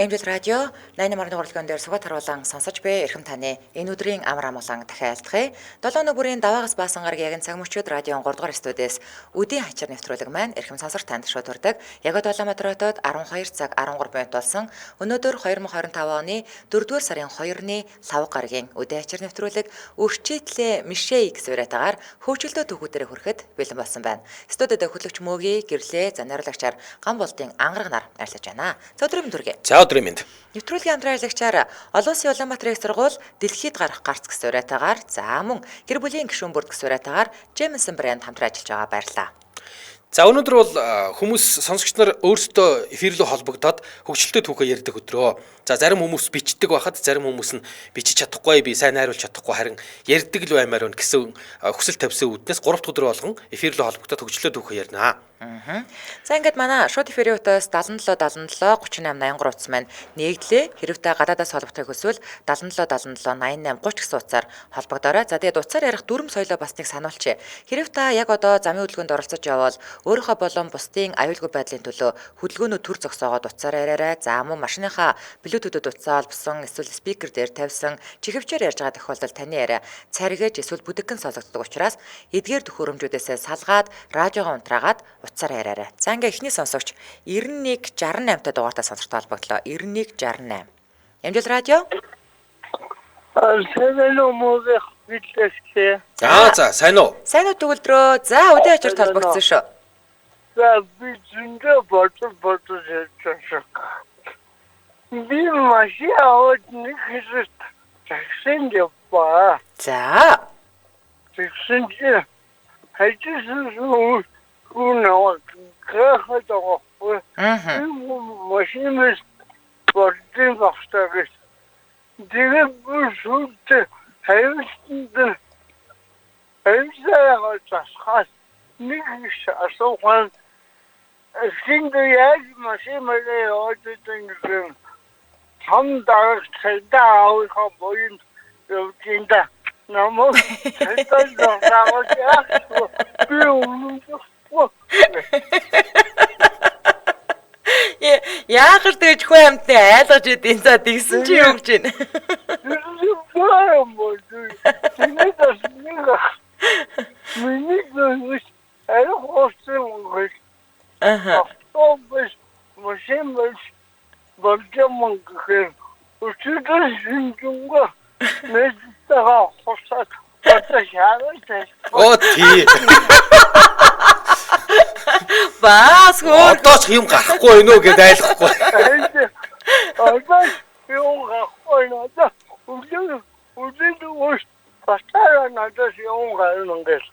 Эмжил радио 88.1 урлагийн дээр сугат харуулан сонсож буй эрхэм таны энэ өдрийн амар амгалан дахиалдахыг 7 өдрийн даваагаас баасан гарагийн цаг мөчид радион 3 дугаар студиэс үдийн хачир нэвтрүүлэг маань эрхэм сонсогч танд шууд хүрдэг. Яг Улаанбаатар хотод 12 цаг 13 минут болсон. Өнөөдөр 2025 оны 4-р сарын 2-ны лав гарагийн үдийн хачир нэвтрүүлэг өрчийлээ мишээ гэсвэратагаар хөгжилтөө төвхүүдээр хүрэхэд бэлэн болсон байна. Студиуд хөтлөгч мөөгийн гэрлээ занарилагчаар ган болдын ангараг нар ярьж байна. За өдрийн дүргээ. За өдрийн мэнд. Нэвтрүүлгийн хамтраалагчаар олон улсын Улаанбаатар их сургууль дэлхийд гарах гарц гэсэн урайтаагаар за мөн гэр бүлийн гишүүн бүрд гэсэн урайтаагаар Jameson брэнд хамтран ажиллаж байгаа баярлалаа. За өнөөдөр бол хүмүүс сонсогч нар өөрсдөө эфирлөө холбогдоод хөгжилтөө түүхээ ярьдаг өдрөө. За зарим хүмүүс бичдэг байхад зарим хүмүүс нь бичиж чадахгүй би сайн найруулж чадахгүй харин ярьдаг л баймаар байна гэсэн хүсэл тавьсан үүднээс 3 дахь өдөр болгон эфирлөө холбогдоод хөгжилтөө түүхээ ярина. За ингээд манай шууд эфирийн утас 77 77 38 83 утас маань нэгдлээ. Хэрвээ гадаадаас холбогдохыг хүсвэл 77 77 88 30 гэсэн утсаар холбогдоорой. За тэгээд утсаар ярих дүрм соёлоо бас нэг сануулчих. Хэрвээ та яг одоо замын хөдөлгөөнд оролцож явбал өөрийнхөө болон бусдын аюулгүй байдлын төлөө хөдөлгөөнөө төр зогсоогоод утсаар яриарай. За мөн машиныхаа блютутэд утсаа олбсон эсвэл спикер дээр тавьсан чихвчээр ярьж байгаа тохиолдолд таны яриа царигэж эсвэл бүдэгхэн сонсогддог учраас эдгээр төхөөрөмжүүдээс салгаад радиогоо унтраагаад утсаар яриарай. За ингээ эхний сонсогч 9168 та дугаартаа сонсогчтой холбогдлоо. 9168. Эмжил радио. За сайн уу? Сайн уу төгөлдрөө. За үдийн хачирт холбогдсон шүү. За би зөндөө бодож ярьсан. Би машин аваад нэг хэсэг таксинд явбаа. За. Таксинд хайчсан гүнээ гахад байгаа. Машинээс бордын багтаагаас тэгээ бүсүт хайвстанд хайвсаа засхаас нэг асуухан сингяж машин мэлээ одотэн хам дарах цайдаа авах боин явдинда намайг цайдаа заавал би яагаад тэгж хүн амтны айлгаж идэв за тэгсэн чи юу гэж байна? Автобус машин болжмон гэх өчигдөр шинжунга нэстага хосат баташаарай. Оо тий. Бас хөө одооч юм гарахгүй байна уу гэдээ айлахгүй. Одооч юм гарахгүй надаа. Үгүй пастара надад юм гарна гэл.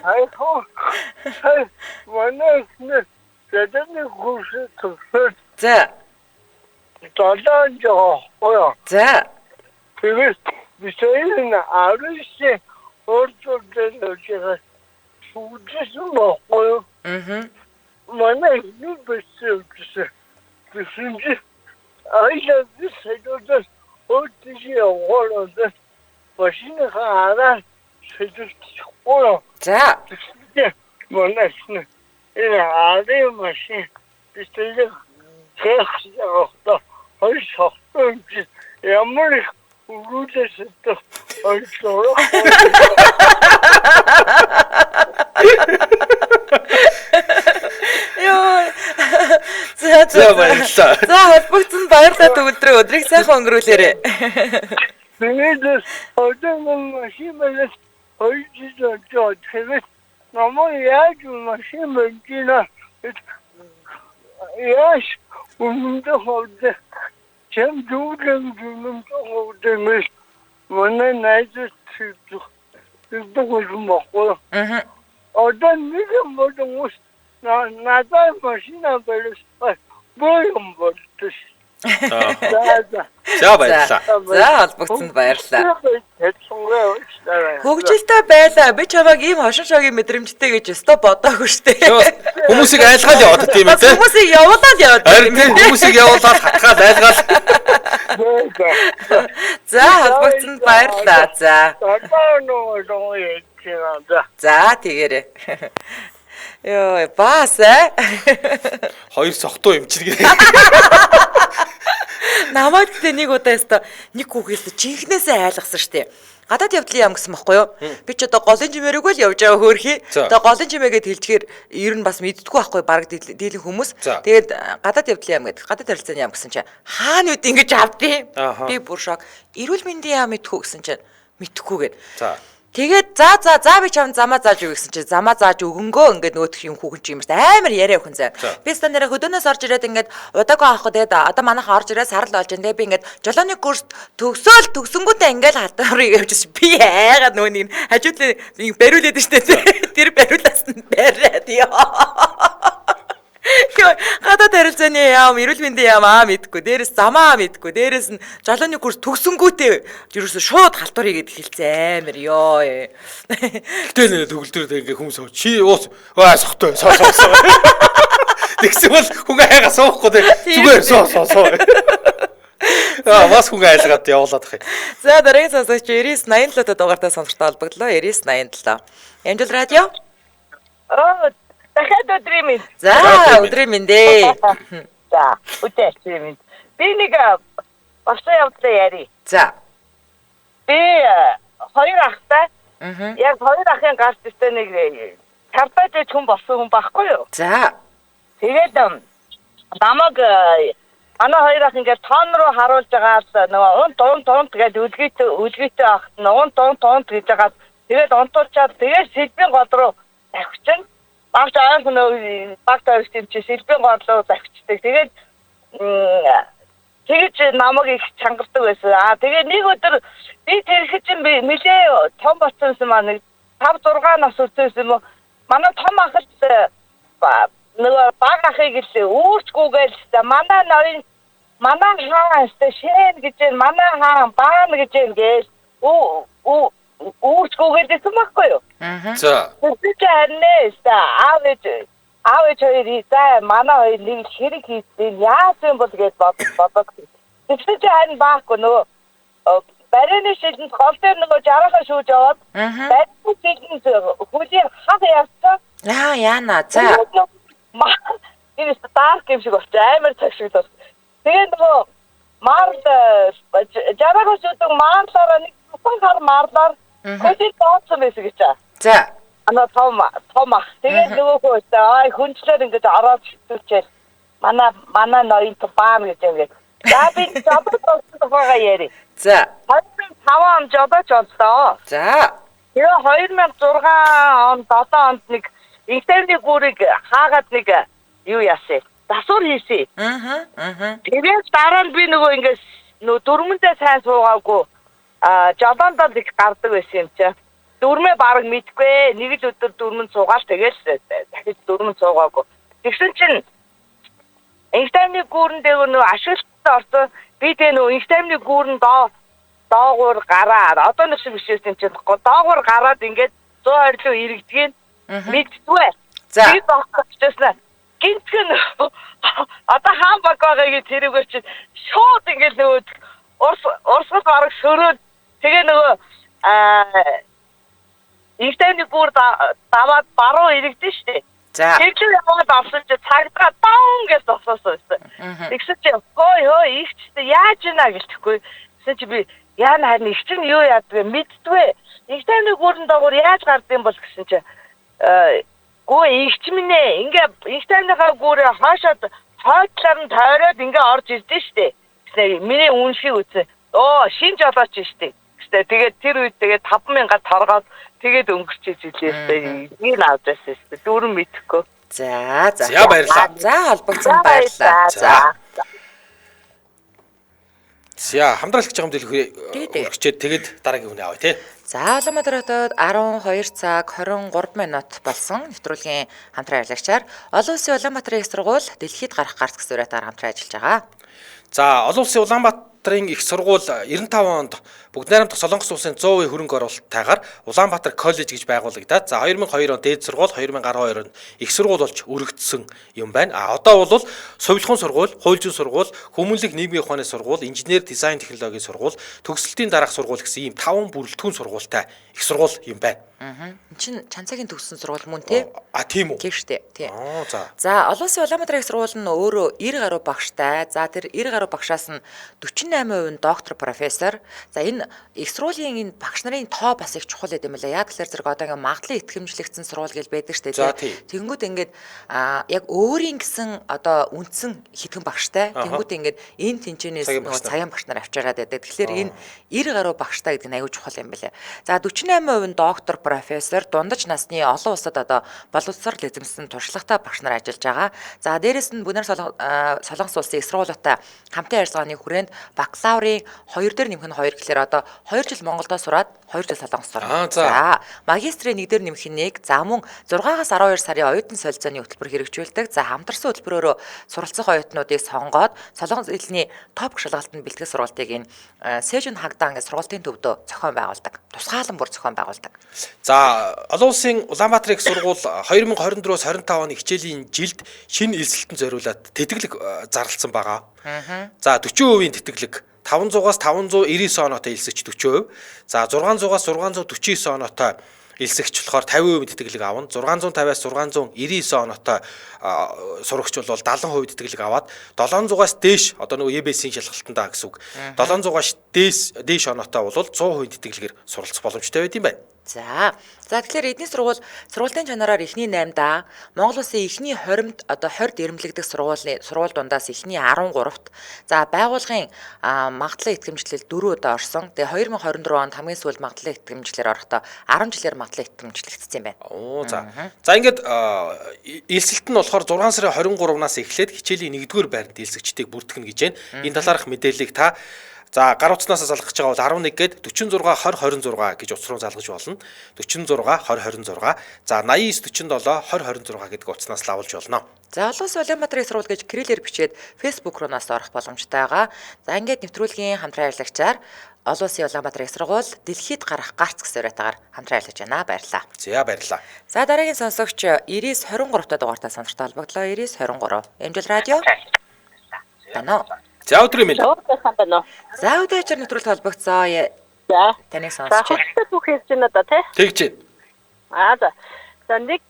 Айхо. Манай тэдэний гүшээ төгсөж. За. Долоон жоо. За. Тэгээд бисэйн аришээ орчуулж сүүжсэн баггүй. Манай нэг бисэйс. Бисэнж айла бисэйдээс өтөж явуулаад машины хараа сэжүүлчихгүй. За. Манай энэ ари машин бисэйг хэвчээ хойш ямар их үргэлжлээд ойроо. Йоо. За баярлалаа. За холбогдсон баярлалаа төгөлдрөө өдрийг сайхан өнгөрүүлээрэй. Тэгээд одоо машин мэлээс ойжиж тэгээд намайг яаж машин мэлжина яаш өмнөдөө хавд чем дүүрэн дүүрэн манай найз тэгдэг байхгүй. Одоо нэг юм бодсон надад машина бэлээс боём болтос. За баярлалаа. За холбогдсонд баярлалаа. Хөгжилтэй байлаа. Би чамайг ийм хошин шогийн мэдрэмжтэй гэж өстө бодоогүй штэ. Хүмүүсийг айлгаад яваад тийм ээ. Хүмүүсийг явуулаад яваад. Харин хүмүүсийг явуулаад хатгаад айлгаад. За холбогдсонд баярлалаа. За. За тэгээрэй. Ёо, бас аа. Хоёр цогтуу юм чинь. Намайг тэ нэг удаа яста нэг хүүхээс жинхнээсээ айлгсан штэ. Гадаад явдлын яам гэсэн баггүй юу? Би ч одоо голын жимээрэг л явж байгаа хөөрхий. Одоо голын жимээгээд хэлчихээр ер нь бас мэддэггүй байхгүй баг дийлэн хүмүүс. Тэгээд гадаад явдлын яам гэдэг. Гадаад харилцааны яам гэсэн чинь хаана үд ингэж авдیں۔ Би бүр шок. Эрүүл мэндийн яам мэдхгүй гэсэн чинь мэдхгүйгээд. За. Тэгээд за би чам замаа зааж өгье гэсэн чинь замаа зааж өгөнгөө ингээд нөгөөх юм хүүхэн чи юм байна амар яриа өхөн зэ. Би ста нэрэ хөдөөнөөс орж ирээд ингээд удаагүй авахгүй тэгээд одоо манайхан орж ирээд сарал болж байна. Тэгээд би ингээд жолооны курс төгсөнгүүтээ ингээд хатарыг явчихсан. Би айгаад нөгөө нэг хажуудлын бариулээд штэ. Тэр бариулаас нь бариад ёо. Гадаад харилцааны яам, эрүүл мэндийн яам мэдгүй, дээрээс замаа мэдгүй, дээрээс нь жолооны курс төгсөнгүүтээ ерөөсө шууд халтур хийгээд хэлцээ амар ёо. Гэтэл нэ төгөлдөр ингээ хүмүүс чи уус сохтой соо. Тэгсэн бол хүн хайгаа суухгүй зүгээр соо. Бас хүн айлгаад явуулаад их. За дараагийн сонсогч 9987 дугаартай сонсогчтой холбогдлоо. 9987. Амжилт радио. Дахиад өдрийн минь. За өдрийн минь дээ. За өдрийн минь. Би нэг босоо явдлаа яри. За. Би хоёр ахтай. Яг хоёр ахын галт өстэй нэг тавтаж хүн болсон хүн байхгүй юу? За. Тэгээд намайг манай хоёр ах ингээд тоон руу харуулж байгаад нөгөө дуун тэгээд үлгийтэй ах нөгөө дуун гэж байгаад тэгээд онтуулчаад тэгээд сэлбийн гол руу тавьчихсан. Багш аяг нөгөө багт авчихсан чи сэлбийн гол руу тавьчихдаг. Тэгээд тэгэж намайг их чангардаг байсан. Тэгээд нэг өдөр би тэрхэд чинь нэлээ том болсон юм аа нэг 5-6 нас үссэн юм уу? Манай том ах л нөгөө баг ахыг л үүрчгүйгээл манай хаан шин гэж манай хаан баан гэж ингээд үүрчгүйгээл гэсэн байхгүй юу? За. Тэгэж харнээ аавч хоёрыг манай хоёр нэг хэрэг хийсэн яаж юм бол гэж бодоод тэгэж харин баахгүй нөгөө барины шилэнд гол дээр нөгөө жарахаа шүүж аваад барины шилэнд хүлийн хаг явцсан. Яана за. Энэ старк юм шиг болчих амар цагшигдсан. Тэгээ нөгөө марл жарахаа шүүдэг маалаараа нэг тухайн хар маалаар хүлийн тооцсон байсан гэж. За. том ах. Тэгээд нөгөө хүнчлэр ингэж ороод шүтүүлчихэл манай ноён баам гэж юм гээд. За би жобод байгаа яри. За. 2005 он жобод олдоо. За. Тэгээ 2006 он 7 онд нэг интернет гүрийг хаагаад нэг юу яасан. Засвар хийсэн. Тэгээд дараа нь би нөгөө ингэж дөрмөндөө сайн суугаагүй жолоонд л их гардаг байсан юм чи. Дөрмөө бараг мэдгүй. Нэг л өдөр дөрмөнд суугаал тэгэл дахиж дөрмөнд суугаагүй. Тэгсэн чинь интернет гүүрэндээ нөгөө ашиглалтад орсон. Би тэгээ нөгөө интернет гүүрэн доогуур гараад одоо нэг шиг биш юм чи. Доогуур гараад ингээд 120 руу иргэдгийг мэдтгүй. За. Би боохчихсан. Гинтхэн одоо хаан баг байгаагийн тэрүүгээр чи шууд ингээд нөгөө урсгал бараг сөрөөд тэгээ нөгөө интернет бүр даваад баруун иргэдэн штэ. За. Тэр чинь яваад авсан чи цагдаа даун гэж зогсоосон байсан. Тэгсэн чи хой ихчтэй яаж ийна гэлтэхгүй. Тэгсэн чи би яана харин их чинь юу яадгүй мэдтгүй. Интернет бүрэн доогуур яаж гардыг бол гэсэн чи гоо ихч минь ингээ интернетаа гүүрээ хаашаад хойдлоор нь тойроод ингээ орж ирдэ штэ. Тэгсэн миний үншиг үтсэн. Шинж олооч штэ. Тэгээд тэр үед тэгээд 5,000 торгоод тэгээд өнгөрчиж илээстэй. Нэг авч байсан шүү дээ. Дөрөв мэдхгүй. За. За баярлалаа. За холбогдсон баярлалаа. За. За хамтраалагч хамт өгчээд тэгээд дараагийн хүнээ авъя тий. За Улаанбаатар хотод 12 цаг 23 минут болсон нэвтрүүлгийн хамтран ажиллагчаар Олон улсын Улаанбаатарын их сургууль дэлхийд гарах гарц гэсэн үрээтээр хамтран ажиллаж байгаа. За олон улсын Улаанбаатарын их сургууль 95 онд бүгд найрамдах Солонгос улсын 100% хөрөнгө оруулалттайгаар Улаанбаатар коллеж гэж байгуулагдаад за 2002 он дээд сургууль 2012 он их сургууль болж өргөдсөн юм байна. Одоо бол совилгын сургууль, хуульчин сургууль, хүмүүнлэг нийгмийн ухааны сургууль, инженер дизайн технологийн сургууль, төгсөлтийн дараах сургууль гэсэн ийм 5 бүрэлдэхүүн сургуультай их сургууль юм байна. Чин Чанцагийн төгссөн сургууль мөн тий? Тийм үү? Тийм штэ. Тий. За. За, олон улсын Улаанбаатар их сургууль нь өөрөө 90 гаруй багштай. За, тэр 90 гаруй багшаас нь 48% нь доктор профессор. За, энэ их сургуулийн энэ багш нарын тоо бас их чухал гэдэм байлаа. Яг тэр зэрэг одоо ингээ магадлан итгэмжлэгдсэн сургууль гэж байдаг штэ тий. Тэнгүүд ингээд яг өөрийн гэсэн одоо үндсэн хитгэн багштай. Тэнгүүд ингээд энэ тэнцэнээс нөгөө цагаан багш нар авчираад байдаг. Тэгэхээр энэ 90 гаруй багштай гэдэг нь аюул чухал юм байлаа. За, 48% нь доктор профессор, дундаж насны олон улсад одоо боловсрол эзэмсэн туршлагатай багш нар ажиллаж байгаа. За дээрэс нь Бүнэр Солонгос улсын их сургуулиутай хамтын ажиллагааны хүрээнд бакалаврын 2 дээр нэмэх нь 2 гэхээр одоо 2 жил Монголдо сураад 2 жил Солонгост сурна. За магистрийн 1 дээр нэмэх нь 1, за мөн 6-аас 12 сарын оюутан солилцооны хөтөлбөр хэрэгжүүлдэг. За хамтарсан хөтөлбөрөөрөө суралцах оюутнуудыг сонгоод Солонгос хэлний топ шалгалтанд бэлтгэх сургалтыг энэ Сэжүн Хагдан гэх сургалтын төвдөө зохион байгуулдаг. Тусгаалan бүр зохион байгуулдаг. За олон улсын Улаанбаатар их сургууль 2024-с 25 оны хичээлийн жилд шинэ элсэлтэн зориулаад тэтгэлэг зарласан байгаа. За 40% тэтгэлэг 500-аас 599 оноотой элсэгч 40%. За 600-аас 649 оноотой элсэгч болохоор 50% тэтгэлэг авна. 650-аас 699 оноотой сурагч бол 70% тэтгэлэг аваад 700-аас дээш одоо нөгөө ЕБС-ийн шалгалтандаа гэсэн үг. 700-аас дээш оноотой бол 100% тэтгэлгээр суралцах боломжтой байд юм байна. За тэгэхээр эдний сургуулийн чанараар эхний 8-даа Монгол улсын эхний 20-д одоо 20-д ирэмблэгдэх сургууль дундаас эхний 13-т за байгууллагын магадлан итгэмжлэл 4-д орсон. Тэгээ 2024 онд хамгийн сүүлд магадлан итгэмжлэлээр орохдоо 10 жилээр магадлан итгэмжлэгдсэн юм байна. За ингээд элсэлт нь болохоор 6 сарын 23-наас эхлээд хичээлийн 1-р байранд элсэгчдийг бүртгэнэ гэж байна. Энэ талаарх мэдээллийг та за гар утснаас залгах гэж байгаа бол 11 гээд 46 20 26 гэж утас руу залгаж болно. 46 20 26. За 89 47 20 26 гэдэг утаснаас лавлж болно. За олон улсын Улаанбаатар их сургууль гэж кириллээр бичээд Facebook руу нас орох боломжтой байгаа. За ингээд нэвтрүүлгийн хамтран ажиллагчаар олон улсын Улаанбаатар их сургууль дэлхийд гарах гарц гэсэн уриатаар хамтран ажиллаж байна. Баярлалаа. За баярлалаа. За дараагийн сонсогч 9923 та дугаартай сонсогчтой холбогдлоо. 9923 Эмжил радио. Тано. За өдрийн мэнд. За өдөр ачаар нэвтрүүлэлт холбогдсоо. За. Таны сонсч. За түүх хэлж байна да тий. Тэгж байна. За. За нэг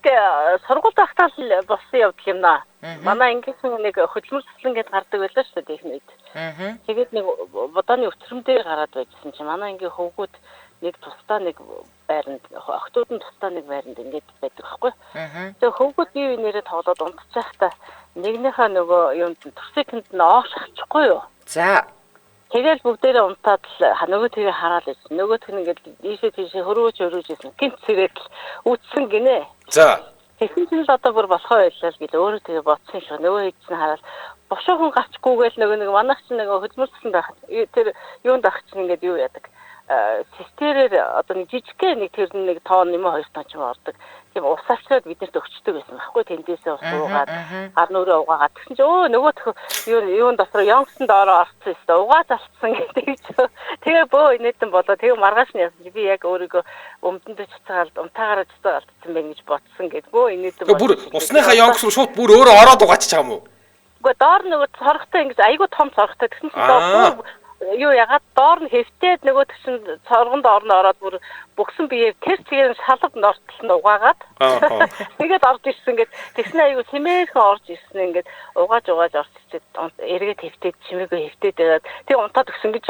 сургууль багтаал болсон явдал юм наа. Манай ангийнхан нэг хөдөлмөр цэцлэн гэдээ гардаг байлаа шүү дээ ихний үед. Тэгээд нэг бодооны өчрөмдөө гараад байжсэн чинь манай ангийн хөвгүүд нэг тусдаа нэг байранд охтууд нь тусдаа нэг байранд ингээд байдаг байхгүй. Тэгээд хөвгүүд бие биенээрээ тоглоод унтчихтаа нэгнийхээ нөгөө юунд турсикэнд нь оош авчихгүй юу. За. Тэгэл бүгдээрээ унтаад л нөгөө тэгээ хараад байсан. Нөгөөх нь ингээд ийшээ тийшээ хөрөөж ирсэн. Гинт сэрээд л үтсэн гинэ. За. Тэгсэн чинь л одоо бүр болохоо байлаа л гээл өөрөө тэгээ бодсон шүү. Нөгөө хэдсэн хараад бошоохон гарчгүйгээл нэг манайх чинь нөгөө хөдөлмөрсөн байх. Тэр юунд ах чинь ингээд юу яадаг. Систерээр одоо нэг жижигхэн нэг тэр нэг тоон юм 2 тонч юм ордог. Тийм ус авчраад биднэрт өгчдөг байсан байхгүй тэндээсээ ус уугаад гар нүрээ угаагаад тэгсэн чинь нөгөөх юунд дотроо Йонгсон доороо орцсон өстө угаа залцсан гэдэг чинь тэгээ бөө инээдэн болоо тэгээ маргааш нь яасан би яг өөрийгөө өмдөндөө цуцаалд умтаагаараа цуцаалдсан байх гэж бодсон гэд бөө инээдэн болоо. Бүр усныхаа Йонгс руу шууд бүр өөрөө ороод угаачих байгаа юм уу? Үгүй доор нөгөө цорготой ингэж айгуу том цорготой тэгсэн чинь доор юу ягаад доор нь хэвтээд нөгөө чинь цоргонд орно ороод бүр бүгсэн бие тэр чигээр шалав нортол нь угаагаад тэгээд орж ирсэн ингээд тэгснэ аюу сэмээрхэн орж ирсэн ингээд угааж орж ирчихэд эргээд хэвтээд чимээгүй хэвтээд байгаад тэг унтаад өгсөн гэж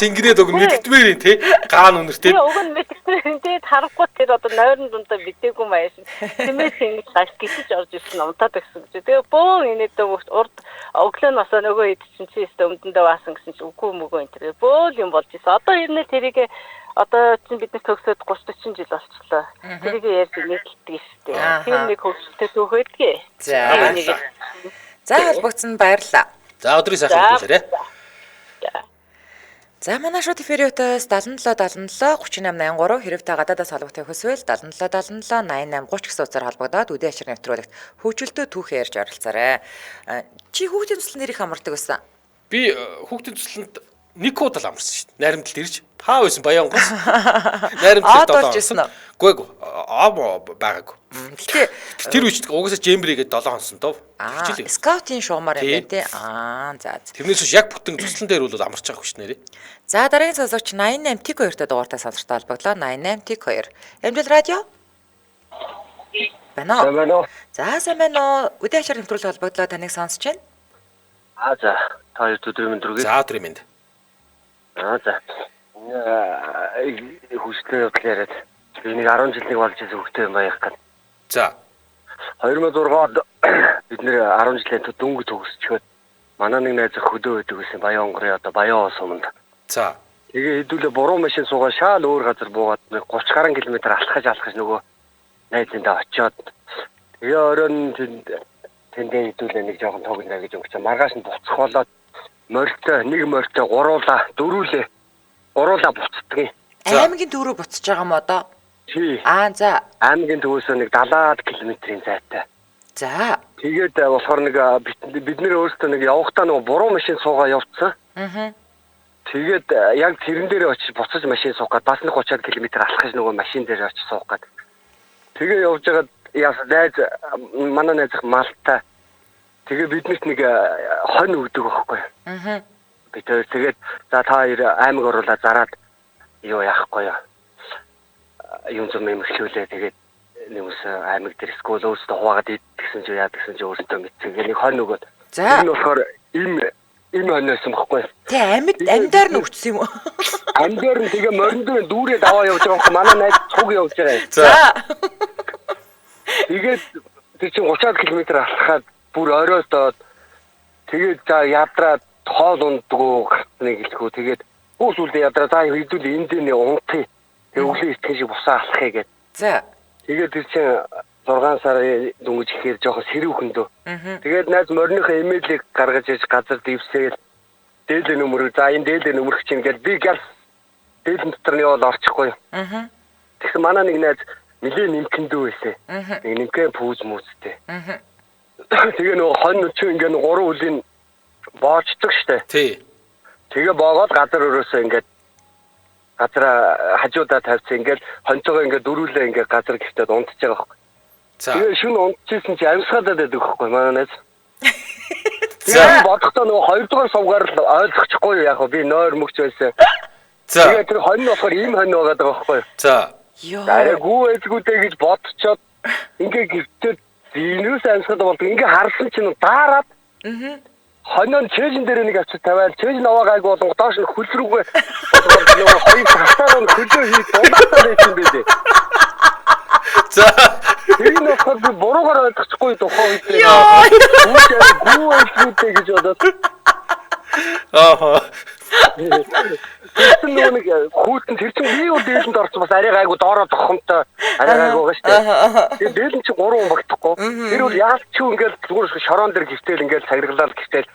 сингрээд өг мэдтмээр юм тий гаан үнэр тий уг нь мэдтмээр тэгээд харахгүй тэр одоо нойрон дундаа битээгүй мааш сэмээрхэн ингэж гаш гисэж орж ирсэн унтаад өгсөн гэж тэгээ бөөн инээдээ урд өглөө насаа нөгөө ид чинь чи өмдөндөө баасан гэсэн чи үгүй мөгөө энэ тэр бөөл юм болж ирсэн одоо ирнэ тэрийг одоо чинь бидний төгсөөд 30 40 жил болчихлоо. Тэрийг ярьж нийтэлдэг шүү дээ. Тэр нэг хөвгөлтэй түүх байдгийг. За холбогдсон баярлалаа. За өдрийн сайхан хүлээрээ. За манай шууд эфириотоос 77 77 3883 хэрэг та гадаадаас холбогдох хүсвэл 77 77 88 30 гэсэн утсаар холбогдоод үдээ ачаар нэвтрүүлэгт хөгжилтөө түүхээ ярьж оролцоорой. Чи хүүхдийн төсөл нэрийг хамардаг байсан? Би хүүхдийн төсөлд нэг удаа л амарсан шүү дээ. Найрамдалд ирж таа байсан Баянгоос. Найрамдалд Оодолж ирсэн үү? Гүйг байгаагүй. Гэтэ Тэр үчид угаасаа Жембригээд 7 хонсон доо. скаутын шуумаар юм байна тий. За. Тэрнээс биш яг бүтэн туслан дээр бол амарч байгаа хөш нэрээ. За дараагийн сонсогч 88 тик 2-той дугаартай сонсогчтой холбогдлоо. 88 тик 2. Эмдэл радио. Байна уу? За сайн байна уу? Үдээ ачаар нэвтрүүлэг холбогдлоо таныг сонсож байна. За та хоёр өдрийн мэнд хүргэе. За өдрийн мэнд. За. Хүстэй явдал яриад би нэг 10 жилийн болж ирсэн хөвгтэй юм байх гэдэг. За. 2006 онд бид нэр 10 жилийн төв дөнгө төгсчөөд манай нэг найз хөдөө байдаг гэсэн Баян онгорын одоо Баян ус өмнөд. За. Тэгээ хэдүүлээ буруу машин суугаад шаал өөр газар буугаад 30 гаруй километр алхаж нөгөө найзындаа очиод тэгээ оройн тэндээ хэдүүлээ нэг жоохон тоглоно гэж өнгөч. Маргааш нь буцах болоод нэг морьтой гуруулаа буцдаг. Аймгийн төрөө буцаж байгаа юм одоо. Тий. За. Аймгийн төвөөсөө нэг 70 км-ийн зайтай. За. Тэгээд болохоор нэг бид нэр өөрсдөө нэг явахдаа нөгөө буруу машин суугаа явцсан. Тэгээд яг тэрэн дээр очиж буцаж машин суух гээд бас нэг 30 км алхаж нөгөө машин дээр очиж суух гээд. Тэгээ явж байгаад найз манай найз Малтай. Тэгээ биднэрт нэг хонь өгдөг байхгүй. Бид тэгээд за та хоёр аймаг оруулаад зараад юу яахгүй юу. Юм зам эмхлүүлээ тэгээд нэгс аймаг дээр скол өөрсдөө хуваагаад идчихсэн ч яа гэсэн ч өөрсдөө мэдсэн. Нэг хонь өгөөд. За. Энэ болохоор им хоньсон байхгүй. Тэ амьдаар нь өгсөн юм уу? Амьдаар нь тэгээ морин дүүрээ даваа явж байгаа юм. Манай найз цуг явж байгаа юм. За. Тэгээд тэр чинь 30 км алхахад бүр оройсоод тэгээд за ядраад хоол ундгүй гартныг хэлэхүү тэгээд үүсүүлдэ ядраа за хэдүүл энд дэ унтъя. Тэг өглөө итгэж шиг бусаа алхахыг гээд. За. Тэгээд тэр чинь 6 сарын дөнгөж ихээр жоохон сэрүүхэндөө. Тэгээд найз морныхоо имэйлийг гаргаж иж газар дэвсээл дээлэн нөмөр за энэ дээлэн нөмөрх чинь гээд би гал дээлэн дотор нь явал орчихгүй. Тэгсэн манай нэг найз нэлээ нэмхэндөө байсан. Нэг нэмхээ пүүз мүүцтэй. Тэгээ нөгөө хонь өчөө ингээ 3 үлийн боочдөг штэ. Тий. Тэгээ боогоод газар өрөөсөө ингээ газар хажуудаа тавьсан ингээ хонцоогоо ингээ дөрүүлээ ингээ газар гихтээд унтж байгаа байхгүй. За. Тэгээ шүн унтчихсэн чи амьсгалаад байдаг байхгүй манай найз. Тэгээ бодохдоо нөгөө 2 дугаар сувгаар л ойлгочихгүй яг би нойр мөгч байсан. За. Тэгээ тэр хонь болохоор ийм хонь байгаад байгаа байхгүй. За. Арай гүү эзгүүдээ гэж бодцоод ингээ гэртээ зинүүс амьсгалаад болдог. Ингээ харсан чинь даарад. Хоньон чэйжэн дээр нэг авчиж тавиал чэйжэн аваа гайг болон доош нь хөл рүүгээ нөгөө хоёр тасаар нь хөлөө хийж дундаа байсан байлээ. За. Энэ болохоор би буруугаар ойлгочихгүй тухайн үед. Гүү эзгүүдээ гэж бодоод. Тэр нэг хүүтэн тэр чинь би юу дээлэнд орсон бас арай гайгүй доороо зохомтой арай гайгүй байгаа шүү дээ. Тэр дээлэн чи 3 хүн багтахгүй. Тэр бол яалч чи ингээл зүгээр шорон дээр гихтэл ингээл цагиргалаад гихтэл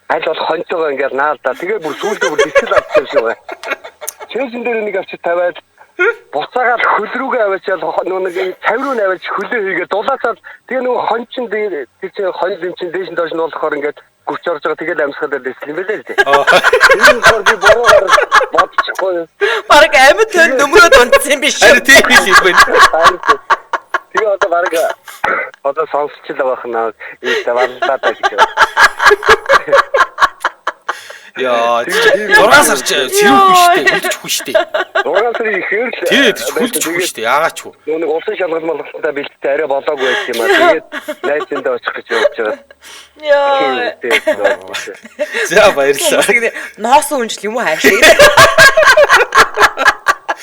аль бол хонцоогоо ингээл наалдаа. Тэгээ бүр сүүлдээ бүр дэсэл авчихсан шүү бай. Чэйжэн дээр нэг авчиж тавиад буцаагаад хөл рүүгээ аваачаал нэг цав руу наваач хөлөө хийгээд дулаацаад тэгээ нөгөө хончин дээр тэр чи хонь юм чин дээш нь доош нь болохоор ингээд гүрч орж байгаа тэгээд амьсгалаад байсан юм байлээ л дээ. Энэ бол би бороор бодчихгүй. Бараг амьд тань нөмрөөд унтсан юм биш үү? Харин тийм юм байна. Тэгээ одоо сонсчихл байх наа ийм таварлаа та гэж. Яа, 6 сар ч сэрүүхгүй штэ, хүлдэхгүй штэ. 6 сарын ихээр л тий, хүлдэхгүй штэ. Яагаад ч вэ? Нэг улсын шалгалт малгалтаа бэлтээ арай болоогүй байсан юм аа. Тэгээд найзындаа очих гэж явж байгаа. Яа. За баярлалаа. Ноос үнжил юм уу хаашаа?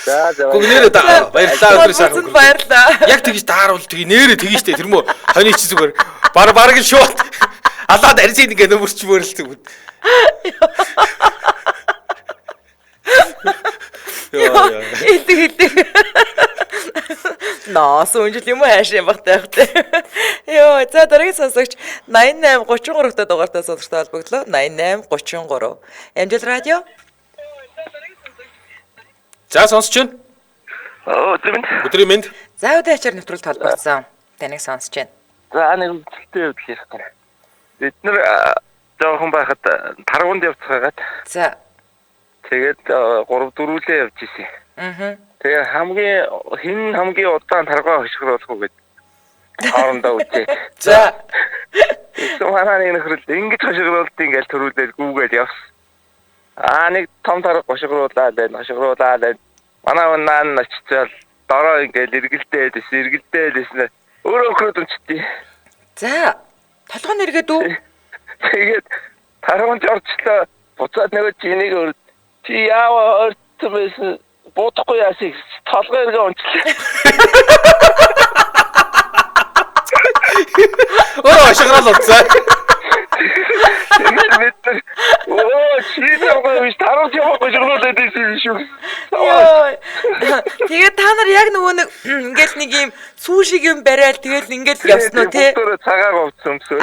За Гүнээрээ баярлалаа өдрөө сайхан. Баярлалаа. Яг тэгж дааруул тэгээ нэрээ тэгж штэ. Тэр мө хойны чи зүгээр бараг л шууд алаад арьсыг ингээ нөмөрч мөрлөлт. Идэг. Ноос үнжил юм уу хаашаа багтай багтай. Йоо, за дараагийн сонсогч 8833-т дугаартай сонсогчтой холбогдлоо. 8833. Эмжил радио. За сонсож байна. Өдрийн мэнд. За өдөө ачаар нэвтрүүлэлт холбогдсон. Таныг сонсож байна. За нэг үлдэлтэй явдал ярих гэнэ. Бид нэр жоохон байхад таргуунд явцгаагаад. За. Тэгээд 3-4 явж исэн. Тэгээ хамгийн удаан таргаа хошгруулах уу гэдэг хоорондоо үтээ. За. Манай нэг нөхрөл ингэж хошгруулт ингээл төрүүлээд гүүгээл явсан. Нэг том тарга хошгруулаад байна. Манай унаан очицал дороо ингээл эргэлдээд эснэ. Өөрөө өхрөөд унчтий. За. Толгойн эргээд үү? Тэгээд тарганд орчлоо. Буцаад нөгөө чинийг чи яава өртмэс бодохгүй яасыг толгой эргээ унчлаа. Шаграл уцаа. Тэгээд та нар яг нөгөө нэг ингээл нэг юм сүүшиг юм барайл тэгэл ингээл явсан уу те? Цагааг увцсан өмсөө.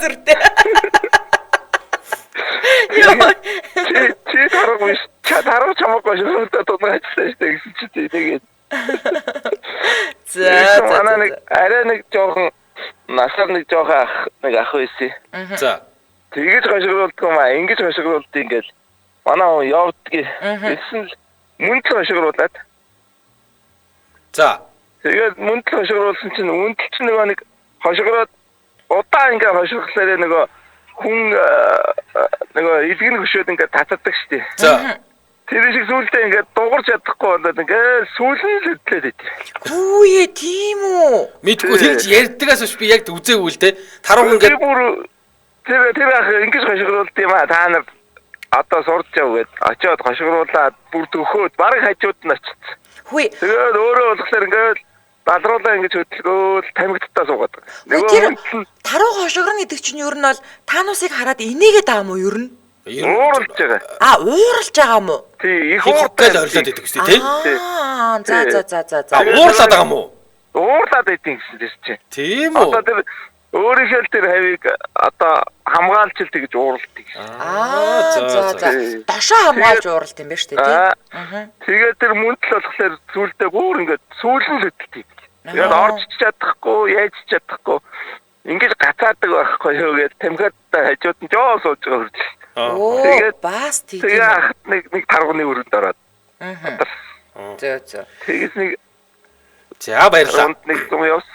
Сүртэй. Чи таргаж чамаагүй шүүхтэй тунгаачсан шүү дээ гэсэн чи тэгээд. За. Арай нэг жоохон насаар нэг жоохон ах байсан. За. Тэгэж хошгруулдаг юм ингэж хошгруулдаг ингээл манай хүн явдгийг гэсэн л мөнч хошгруулад. За. Тэгээд мөнч хошгруулсан чинь үнтэл чинь нэг хошгроод удаан ингээ хошгуулсараа нөгөө хүн нөгөө илгэн хөшөөд ингээ татдаг штеп. За. Тэр шиг сүултээ ингээ дуурч чадахгүй болоод ингээ сүүлэн хөдлөөд идэв. Хүүе тийм үү? Мэдгүй тэр ярьдагаас биш би яг үзээгүй л те. Таруу ингээ тэр ах ингэж хошгруулд юм та нар одоо сурч явгээд очиод хошгруулаад бүр төхөөд баг хажууд нь очсон. Хүй. Тэгээд өөрөө болохоор ингээ балруулаа ингэж хөдөлгөөл тамигдтаа суугаад. Тэр таруу хошгорно гэдэг чинь ер нь бол таануусыг хараад инээгээд байгаа юм уу ер нь? Ууралж байгаа. Ууралж байгаа юм уу? Тий, их ууртай л орилоод идэг гэсэн тий. За. Уурлаад байгаа юм уу? Уурлаад идэг гэсэн чинь. Тийм үү? Одоо тэр өөрийнхөө тэр хавийг одоо хамгаалж тэгж ууралдаг. За. Дошоо хамгаалж ууралт юм байна шүү дээ тий. Тэгээд тэр мөнтөл болохоор сүултээ бүр ингээд сүүлэн хөдөлтий. Тэгээд орж чадахгүй, яаж чадахгүй. Ингээд гацаадаг байхгүй юу гэдэг тамхиад хажууд нь жоо сууж байгаа хүртэл. Тэгээд бас тийм. Тэгээд нэг таргууны өрөнд ороод. За. Тэгээс нэг за баярлалаа. Нэг юм явс.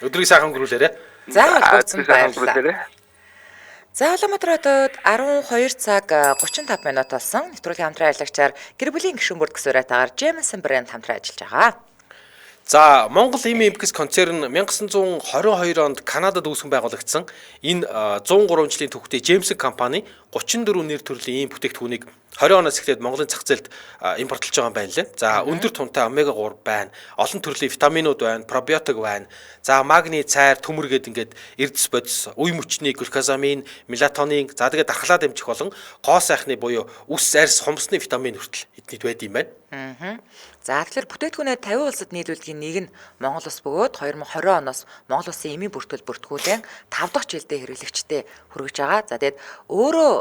Өдрийг сайхан өнгөрүүлээрэ. За холбогдсон баярлалаа. За Улаанбаатар хотод 12 цаг 35 минут болсон. Нэвтрүүлгийн хамтран ажиллагчаар гэр бүлийн гишүүн бүрд гэсүрэтээр Jameson брэнд хамтран ажиллаж байгаа. За Монгол Импекс концерн 1922 онд Канадад үүсгэн байгуулагдсан энэ 103 жилийн түүхтэй Jameson компани 34 нэр төрлийн ийм бүтээгдэхүүнийг 20 оноос эхлээд Монголын зах зээлд импортлж байгаа юм байна лээ. За өндөр тунтай омега 3 байна. Олон төрлийн витаминууд байна, пробиотик байна. За магний, цайр, төмөр гээд ингээд эрдэс бодис, үе мөчний, глюкозамин, мелатонин, за тэгээд дархлаа дэмжих болон гоо сайхны буюу үс арьс, хумсны витамин хүртэл эднийд байд юм байна. За тэгэхээр бүтээгдэхүүнээ 50 улсад нийлүүлэхийн нэг нь Монгол улс бөгөөд 2020 оноос Монгол улсын эмийн бүртгэл бүртгүүлэн 5 дахь жилдээ хэрэглэгчдэд хүргэж байгаа. За тэгээд өөрөө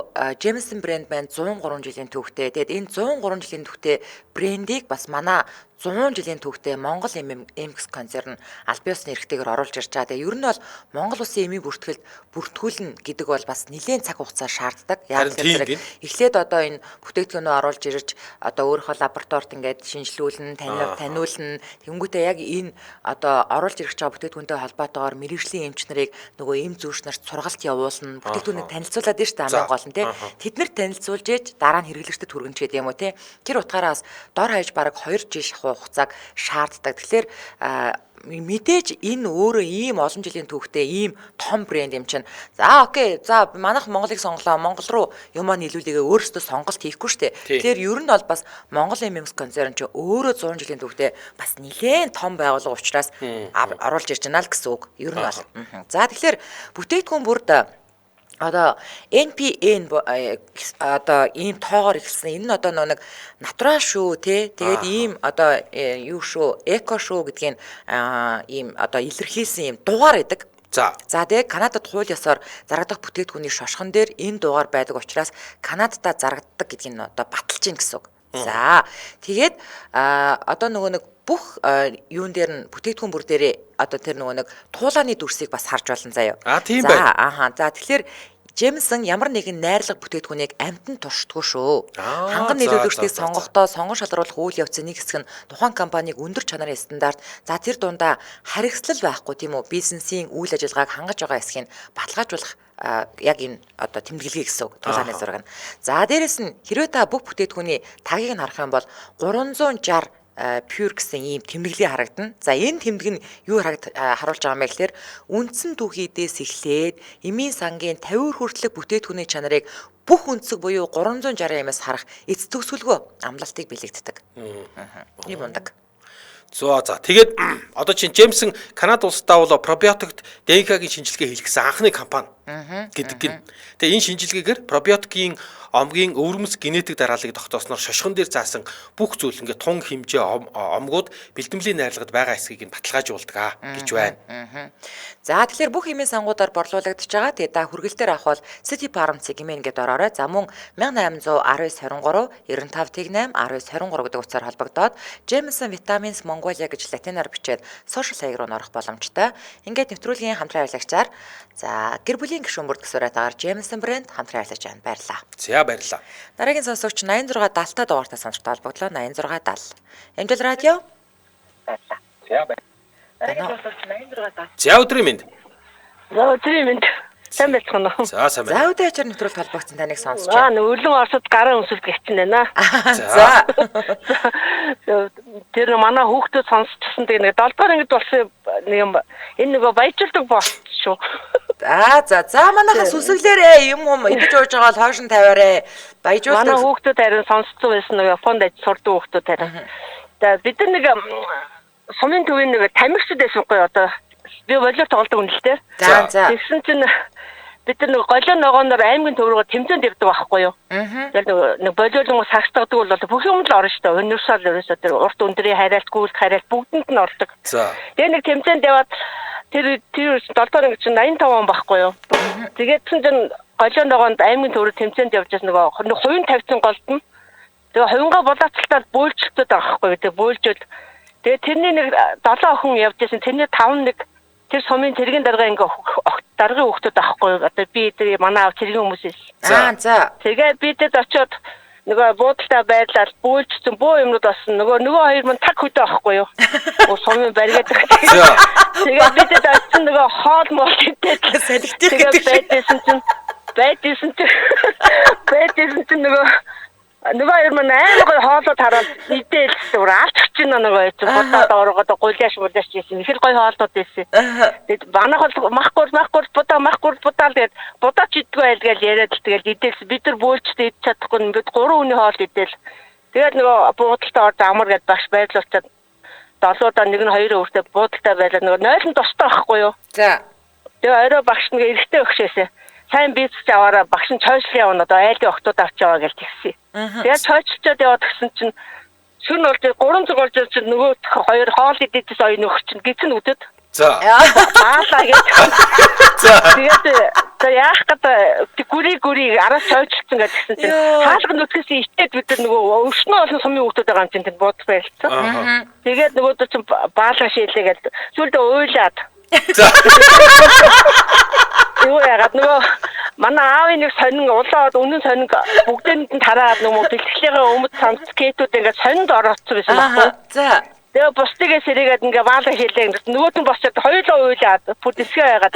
Jameson брэнд маань 103 жилийн түүхтэй. Тэгээд энэ 103 жилийн түүхтэй брендийг бас манай 100 жилийн түүхтэй Монгол Импекс концерн аль биесны эрхтэйгээр оруулж ирж байгаа. Тэгээ ер нь бол Монгол улсын эмийн бүртгэлд бүртгүүлнэ гэдэг бол бас нэлээд цаг хугацаа шаарддаг. Яг тэгэхээр эхлээд одоо энэ бүтээгдэхүүнөө оруулж ирж одоо өөрийнхөө лабораторид ингээд шинжилүүлнэ, таниулна. Тэнгүүтээ яг энэ одоо оруулж ирж байгаа бүтээгдэхүүнтэй холбоотойгоор мэрэгжлийн эмч нарыг нөгөө эм зүүш нарт сургалт явуулна. Бүтээгдэхүүнийг танилцуулаад дээ шүү дээ хамгийн гол нь тий. Тэд нар танилцуулж ээж дараа нь хэрэглэгчдэд хүргэнэ ч гэдэг юм уу тий. Тэр утгаараас дор хаяж бараг 2 жил хугацааг шаарддаг. Тэгэхээр мэдээж энэ өөрөө ийм олон жилийн түүхтэй ийм том брэнд юм чинь. За окей. За манайх Монголыг сонголоо. Монгол руу юмаа нийлүүлээгээ өөрсдөө сонголт хийхгүй шүү дээ. Тэгэхээр ер нь бол бас Монгол Импекс концерн ч өөрөө 100 жилийн түүхтэй бас нэлээд том байгууллага учраас оруулж ирж байна л гэсэн үг. Ер нь бол. За тэгэхээр бүтээгдэхүүн бүрд одоо NPN одоо ийм тоогоор ихсэн. Энэ нь одоо нэг натурал шүү тий. Тэгээд ийм одоо юу шүү, эко шүү гэдгийг ийм одоо илэрхийлсэн ийм дугаар байдаг. За тэгээд Канадад хууль ёсоор зарагдах бүтээгдэхүүний шошгон дээр энэ дугаар байдаг учраас Канадад зарагддаг гэдгийг нь одоо баталж гин гэсэн үг. За тэгээд одоо нөгөө нэг бүх юун дээр нь бүтээгдэхүүн бүр дээрээ одоо тэр нөгөө нэг туулааны дүрсийг бас харж болно заяа. Тийм байна. За тэгэхээр Жемсон ямар нэгэн найрлага бүтээгдэхүүнийг амтнд туршдаггүй шүү. Ханган за, нийлүүлэгчдийг за, за. сонгохдоо сонгон шалгаруулах үйл явцын нэг хэсэг нь тухайн компаниг өндөр чанарын стандарт, за тэр дундаа харигслал байхгүй тийм үү? Бизнесийн үйл ажиллагааг хангаж байгаа эсхийг баталгаажуулах яг энэ одоо тэмдэглэгээ гэсэн үг тулааны зураг нь. За дээрэс нь хэрвээ та бүх бүтээгдэхүүний тагийг нь харах юм бол 360 pure гэсэн ийм тэмдэглэл харагдана. За энэ тэмдэг нь юу харуулж байгаа юм бэ гэхээр үндсэн түүхийдээс эхлээд эмийн сангийн 50 хүртэлх бүтээгдэхүүний чанарыг бүх өнцөг буюу 360-аас харах эц төгсгөлгүй амлалтыг бэлэгддэг. Ийм ундаг. За тэгээд одоо чинь Джеймсон Канада улсдаа бол пробиотикт ДНК-гийн шинжилгээ хийлгэсэн анхны компани гэдэг гин. Тэгээ энэ шинжилгээгээр пробиотикийн омгийн өвөрмөц генетик дарааллыг тогтоосноор шошгон дээр заасан бүх зүйл ингээд тун хэмжээ омгууд бэлтгэмлийн найрлагад байгаа эсхийг нь баталгаажуулдаг гэж байна. За тэгэхээр бүх эмийн сангуудаар борлуулагдаж байгаа. Тэгээ та хүргэлтээр авах бол City Pharmacy гэмээр ингээд ороорой. За мөн 181923 95 8 1923 гэдэг утсаар холбогдоод Jameson Vitamins Mongolia гэж латинаар бичээд сошиал хаяг руу орох боломжтой. Ингээд нэвтрүүлгийн хамтран ажиллагчаар за гэр бүлийн гишүүн бүрд гэсүрэтээр Jameson брэнд хамтран ажиллаж байна. Баярлалаа. За баярлалаа. Дараагийн сонсогч 8670 та дугаартай сонсогч холбогдлоо 8670. Амжилт радио. Баярлалаа. За байна. Дараагийн сонсогч 8670. За өдрийн мэнд. За өдрийн мэнд. Сайн байцгаана уу? За сайн байна. За өдөр ачаар нэвтрүүлэлт холбогдсон таныг сонсож байна. Өлөн Оросд гарын өмсөлт гихчин байна. За. Тэр манай хүүхдүүд сонсчихсан тэгээ нэг 7 дугаар ангид болсон нэг юм энэ нөгөө баяжуулдаг пост шүү. За манайхаа сүсгэлээрээ юм идэж ууж байгаа бол хойш нь тавиарэ. Баяжуулдаг. Манай хүүхдүүд харин сонсцсон байсан нэг Японд ажил сурдаг хүүхдүүд харин. За бид нар нэг сумын төвийн нэг тамирчид байсангүй одоо би волейбол тоглодог юм л дээ. За. Тэгсэн чинь бид нар нэг голио ногооноор аймгийн төв рүү тэмцээнд явдаг байхгүй юу? Тэгэхээр нэг волейбол сагсдаг бол бүх юмд л орно шүү дээ. Универсал ерөөсөө тэр урт өндрийн харайлт, гүйлт харайлт бүгдэнд нь ордог. За. Тэгээ нэг тэмцээнд яваад тэр 7 дугаар анги чинь 85 он байхгүй юу? Тэгээд чинь голио ногоонд аймгийн төв рүү тэмцээнд явж байгаа нэг хувийн тавьсан голдно. Тэгээ хувингаа болооцолтоод бөөлжөлтөд байгаа байхгүй юу? Тэгээ бөөлжөд тэгээ тэрний нэг 7 охин явж байсан. Тэрний 5 нэг тэр сумын цэргийн дарга ингээ даргын хүүхдүүд авахгүй юу? Одоо би тэр манай аав цэргийн хүмүүсээс. За. Тэгээ бидэд очиод нөгөө буудалтай байрлал бөөлжсөн бөө юмнууд болсон. Нөгөө хоёр мань таг хөдөө авахгүй юу? Сумын бариад. Тэгээ бидэд очисон нөгөө хоол моол идээд салхитих гэдэг. Байдсэн чинь нөгөө хоёр мань аймаг хоолоод хараад идэл зүгээр алчж байна нөгөө чинь бодоод оргоод гуйлааш гэсэн. Ихэр гой хоолнууд байсан. Тэгээд манайх бол махгүй будаа тэгээд будаач идэггүй байлгээл яриад л тэгээд идэлс бид нар бөөлчтэй идэж чадахгүй бид 3 хүний хоол идэл. Тэгээд нөгөө буудалтай орж амар гэд багш байрлуулчаад долоодаа нэг нь хоёр өөртөө буудалтай байлаа нөгөө нойлон тустай байхгүй юу? За. Тэгээ орой багш нэг эргэтэй өгшөөсэй. Сайн бизнес аваараа багш нь чойшлын явна одоо айлын охтууд авч яваа гэж тэгсэн. Тэгээд чойчлчод яваад гисэн чинь шүн болж 300 болж чинь нөгөө хоёр хоол идчихсэн оюун өгч чинь гизэн үдэд. За. Аалаа гэж. Тэгээд яах гэдэг гүри араас чойчлцсан гэж гисэн чинь хаалга нүцгээс ичээд бид нөгөө өвшнөө олон сумын хүүхдүүд байгаа юм чинь тэнд бууд байлцсан. Тэгээд нөгөө чинь баалга шийлээгээд сүлдө уйлаад. За. Юу яагаад нөгөө манай аавын нэг сонин улаад үнэн сонин бүгдэнд нь тараад нөгөө бэлтгэлээ өмд цамц кетүүд ингээд сонинд орооцсон байсан байхгүй. За. Тэгээ бусдыгээ сэрээгээд ингээ баалга хийлээ ингээд нөгөөд нь босчод хоёулаа уйлаад бүр дэсгээ яагаад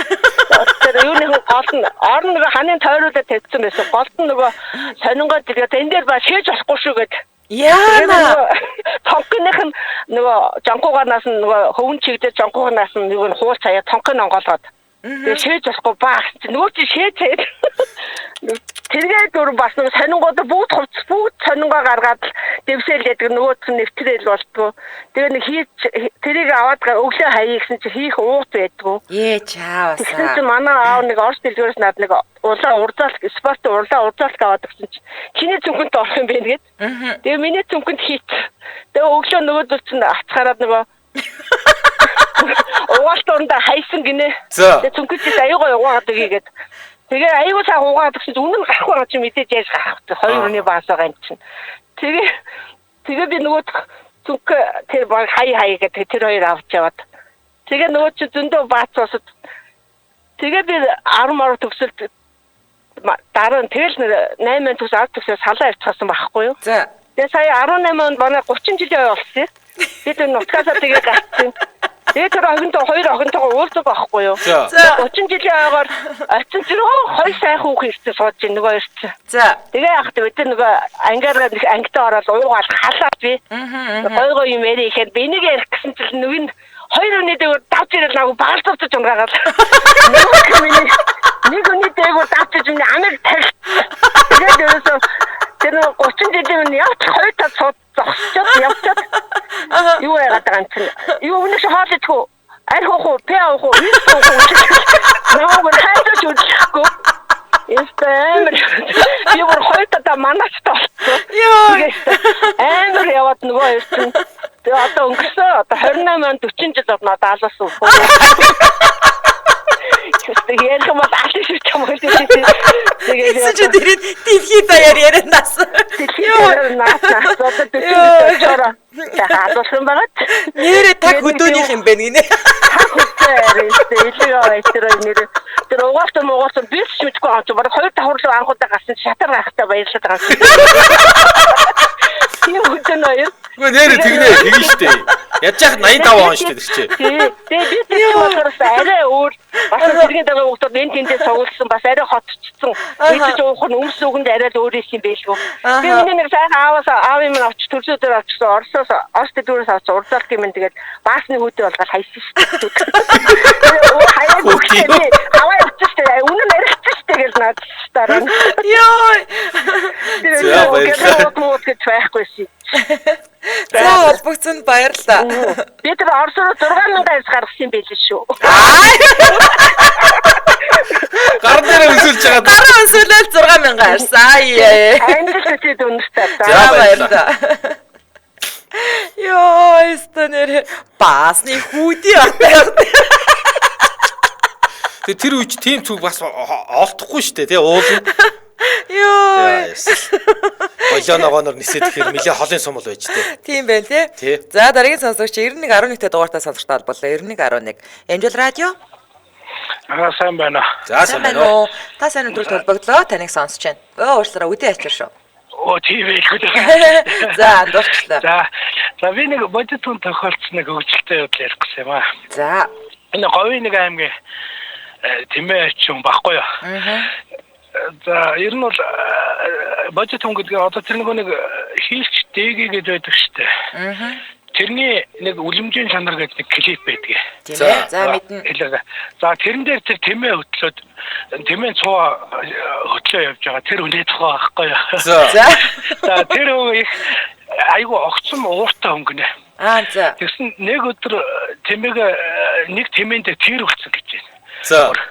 тэр юуны гол нь орн нөгөө ханын тойруулаад тавьсан байсан. Гол нь нөгөө сонингоо тэгээд энэ дээр ба шээж болохгүй шүү гэд. Яана. Тонкных нь нөгөө жонкуугаас нь нөгөө хөвөн чигдээ жонкуугаас нь нөгөө хуур цаяа тонкын онгоолгоод тэгээ шээж болохгүй баа чи нөгөө чи шээчээд тэргээ дүр бас нөгөө сонингууд бүгд сонингоо гаргаад дэвсэл яадаг нөгөө ч нэвтрэл болтгоо тэгээ нэг хийж тэрийг аваад өглөө хаяа гэсэн чи хийх уут байдгүй Чаавасаа. тэгсэн чи манай аав нэг орч дэлгүүрээс над нэг улаан урдаалт спорт урдаалт аваад гэсэн чи чиний зүнхэнд орох юм бэ гээд тэгээ миний зүнхэнд хийц тэгээ өглөө нөгөө чинь ацхаараад нөгөө угаалт урандаа хайсан гинэ. Тэгээ цүнхэж аюугаа угаагаад игээд. Тэгээ аюу цаа угаагаад гэсэн чинь үнэн гарахгүй байгаа чи мэдээж яаж гарах вэ? Хоёр хүний баас байгаа юм чинь. Тэгээ би нөгөө цүнх тэр баг хай гэдэг тэр хоёр авч яваад. Тэгээ нөгөө чи зөндөө баацсаад. Тэгээ би 10 мөр төгсөлт дараа нь тэгэл 8 төгс 10 төгсөөс салаа явчихсан байхгүй юу? За. Тэгээ сая 18 онд манай 30 жилийн болсон. Бид нутгасаа тэгээ гацсан. Тэгээ тэр хоёр охинтойгоо уулзах байхгүй юу? За. 30 жилийн ойгоор очин зэрэг хоёр сайхан хүүхэн ирсэн сууж ин нөгөө ирсэн. За. Тэгээ яхад бид нөгөө ангиараа ангитаа ороод уугаад халаад би. Гой юм ярих ихэд би энийг ярих гэсэн чинь нүг нь хоёр өний дээгүүр давж ирэл nagu багалцуулж унгаагаад. Нэг өний дээгүүр давж ирэл амиг тарих. Тэгээд ерөөсөө тэр 30 жилийн явж хоёр тал зогсчод явчаад юу яагаад байгаа юм чинь юу өнөөш хоол идэхгүй аль хоохоо пяа хоохоо наа гоо хайж үзэхгүй Эстэмэр би бүр хоёр тал манаас толцсон амар яваад нөгөө ирсэн тэгээ одоо өнгөрсөн одоо 28 40 жил болно даалгасан Тэгээ яг юм аль шиг юм бол тэгээ чи тэр дэлхий даяар ярианаас. Ёо наас одоо төчөөр таахсан багт. Нэрээ таг хөдөөнийх юм бэ гинэ. Тэр угаасан би ч мэдгүй аа баг хоёр давхарлуу анхудаа гарсан шатар гахтаа баярлаад байгаа юм. Тийм хөдөөнөө. Үгүй нэрээ тэгнэ штэ. Ядж яхад 85 он штэ тэр чи. Тэгээ би тэр болохоос арай өөр бас тэргийн дага хүүхдүүд энэ тэндээ суулсан бас арай хотцсон. Ийж уух нь өмс үгэнд арай л өөр юм байлгүй. Би миний нэг сайхан аав юм авч төрсөдөр авчихсан Оросоос дүүрээс авч урдалт юм тэгээд баасны хүүдээ болгоод хайсан шүү дээ. Хаяа бүгдээ аваа явчихсан. Үнэн яригдсан шүү дээ гэж надад. Ёо. Тэгээд мод гэж байхгүй шээ. За холбогдсон баярлалаа. Би тэр Орос руу 6000 гаргасан юм байл шүү. Гар дээр өсөлж байгаа. Гар өсөлөл 6000 арьсан. Амжилттай дүнстэй. За баярлалаа. Ёо, эстэнэр баасны хүүдий атаа. Тэр үуч тийм зүг бас олдохгүй шүү дээ тий уулна. Ёо. Болооногоонор нисээд ихээр нэлээ холын сум бол байж тээ. Тийм байна тий. За дараагийн сонсогч 91.1-тэй дугаартай сонсогчтой боллоо. 91.1. Амжил радио. Сайн байна. За сайн байна. Та сайн өдрөл төлбөглөө. Таныг сонсож байна. Уушлаараа үдээ ачир шүү. Тийм ээ. За дурчлаа. За би нэг бодитун тохиолдсон нэг хөвгөлтэй явдал ярих гэсэн юм аа. За. Энэ говийн нэг аймгийн тэмээ чинь баггүй юу? За ер нь бол бодитун гэдэг одоо тэр нэг хийлч дээгий гэж байдаг шүү дээ. Тэрний нэг үлэмжийн чанар гэдэг нэг клип байдаг. За мэднэ. За тэрэн дээр тэр тэмээ хөтлөөд тэмээ цоо хөтлөө явж байгаа тэр үнэ тухай байхгүй юу? За тэр их айгу огцом ууртай өнгөнэ. За. Тэгсэн нэг өдөр тэмээг нэг тэмээнд тэр өгсөн гэж За. байна.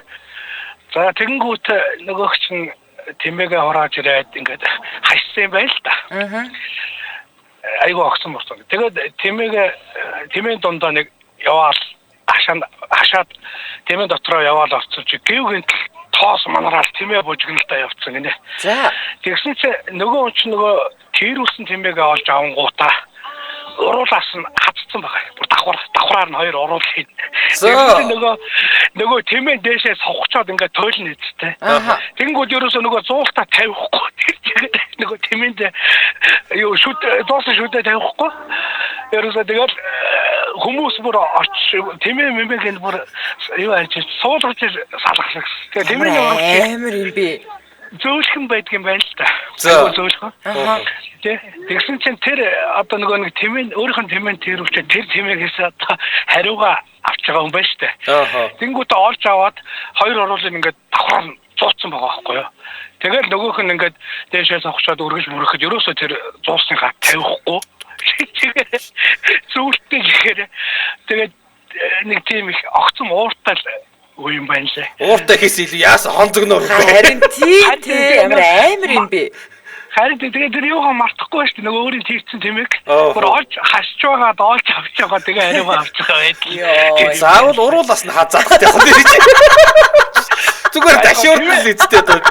За тэгэнгүүт нөгөөх чинь тэмээгээ хурааж ирээд ингээд хайсан юм байл та. Айгу огцом болсон. Тэгээд тэмээн дундаа нэг яваал хашаад тэмээн дотроо яваал орсон чи гівгэн тоос манараас тэмээ бужигналтай явцсан гинэ. За. Тэгсэн чи нөгөө хүн чинь нөгөө тэрүүлсэн тэмээгээ олж авангуудаа уруулаас нь хатцсан байгаа. Бүр давхраар нь хоёр уруулах юм. Нөгөө тэмээ дээшээ сувхчоод ингээд тойлно үсттэй. Тэнгүүд ерөөсөө нөгөө зуултаа тавихгүй. Нөгөө тэмээнд юу доосон шүдэ тавихгүй. Ерөөсөө тэгэл хүмүүс бүр тэмээ мэмэгэнд бүр юу арч суулгаж салгасан. Тэгээ тэмээ амар юм би. Зөөлхөн байдаг юм байна л да. Зөөлхөн. Тэгсэн чинь тэр одоо нөгөө нэг тэмээ өөрийнх нь тэмээ тэрвчээ тэр тэмээгээс одоо хариугаа авч байгаа юм байна штэ. Тэнгүүтээ олж аваад хоёр оруулын ингээд давхраар зууцсан байгаа байхгүй юу. Тэгэл нөгөөх нь ингээд дээшээ сохчоод өргөж мөрөхөд ерөөсөө тэр зуусныхаа тавихгүй. Зүүлтэй гэхээр тэгээд нэг тийм их огцом ууртай үе юм байна лээ. Ууртай хийсэн илүү яасан хонцогноо. Харин тийм амар юм би. Харин тэгээд тэр юугаа мартахгүй шүү дээ. Нөгөө өөрийн тийцсэн тэмээг бүр олж хасч байгаа доолж авч байгаа тэгээ ариугаа авч байгаа байдал. Заавал уруулаас нь хазаадах яах вэ? Зүгээр дашуурдал үсттэй дөө.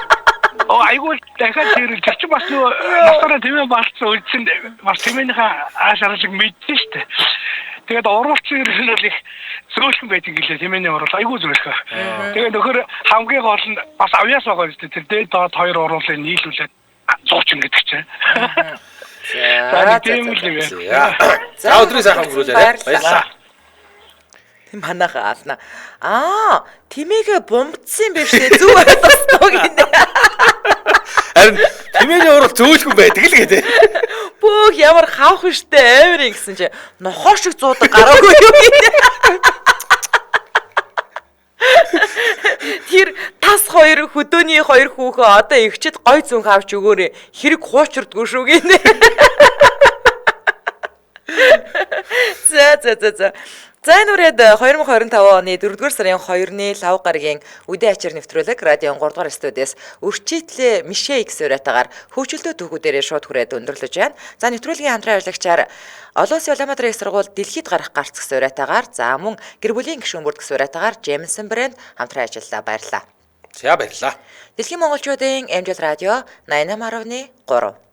Айгуул дахиад тэр чинь бас нөгөө насаараа тэмээ болцсон үлдсэн бас тэмээнийхээ аашаалыг мэдсэн шүү дээ. Тэгээд оруулсан ирсэн бол их зөөлхөн байдаг гэлээ хэмээний орол айгүй зөөлхөө. Тэгээд нөхөр хамгийн гол нь бас авьяас байгаа юм дээ. Тэр дээд доод хоёр оруулыг нийлүүлээд 100 гэдэг чинь. За тийм л юм. За өдрийн сайхан өнгөрүүлээрэй. Баярлалаа. Тэм манайха аална. Тимээгээ бомбдсан юм биш үү? Зүг ойлгосноо гинэ. Харин тэмээний урал зөөлхөн байдаг л гэдэг. Бөөх ямар хавх штэ амир ингэсэн чи нохоо шиг зуудаг гараагүй юу гинэ. Тэр тас хоёр хөдөөний хоёр хүүхөө одоо эгчэд гой зүнх авч өгөөрэй. Хэрэг хуучирдгүй шүү гинэ. За. За энэ үрээд 2025 оны 4-р сарын 2-ны лав гарагийн үдээ ачаар нэвтрүүлэг радион 3-р студиэс өрчийтлээ Мишэ X уриатагаар хөгжилтөө түүхүүдээр шууд хүрээд өндөрлөж байна. За нэвтрүүлгийн хамтран ажиллагчаар Олон Улсын Улаанбаатарын их сургууль дэлхийд гарах гарц гэсэн уриатагаар за мөн гэр бүлийн гишүүн бүрд гэсэн уриатагаар Jameson брэнд хамтран ажиллалаа баярлалаа. За баярлалаа. Дэлхийн монголчуудын Амжилт радио 88.3